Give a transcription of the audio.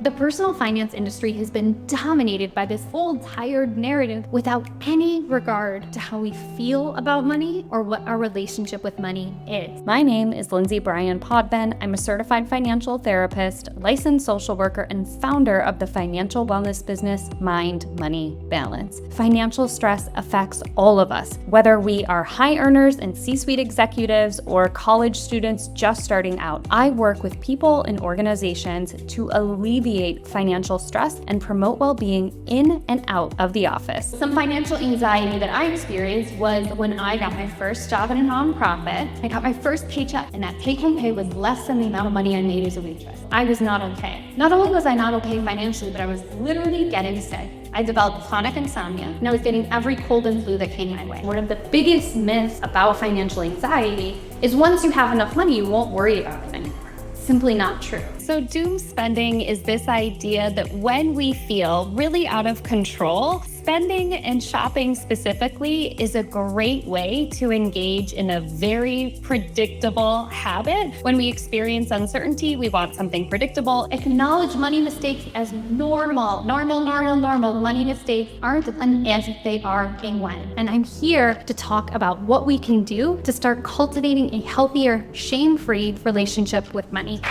The personal finance industry has been dominated by this old, tired narrative without any regard to how we feel about money or what our relationship with money is. My name is Lindsay Bryan Podvin. I'm a certified financial therapist, licensed social worker, and founder of the financial wellness business Mind Money Balance. Financial stress affects all of us, whether we are high earners and C-suite executives or college students just starting out. I work with people and organizations to alleviate financial stress and promote well-being in and out of the office. Some financial anxiety that I experienced was when I got my first job in a nonprofit. I got my first paycheck, and that take-home pay was less than the amount of money I made as a waitress. I was not okay. Not only was I not okay financially, but I was literally getting sick. I developed chronic insomnia, and I was getting every cold and flu that came my way. One of the biggest myths about financial anxiety is once you have enough money, you won't worry about it anymore. Simply not true. So doom spending is this idea that when we feel really out of control, spending and shopping specifically is a great way to engage in a very predictable habit. When we experience uncertainty, we want something predictable. Acknowledge money mistakes as normal. Normal. Money mistakes aren't an if, they are a when. And I'm here to talk about what we can do to start cultivating a healthier, shame-free relationship with money.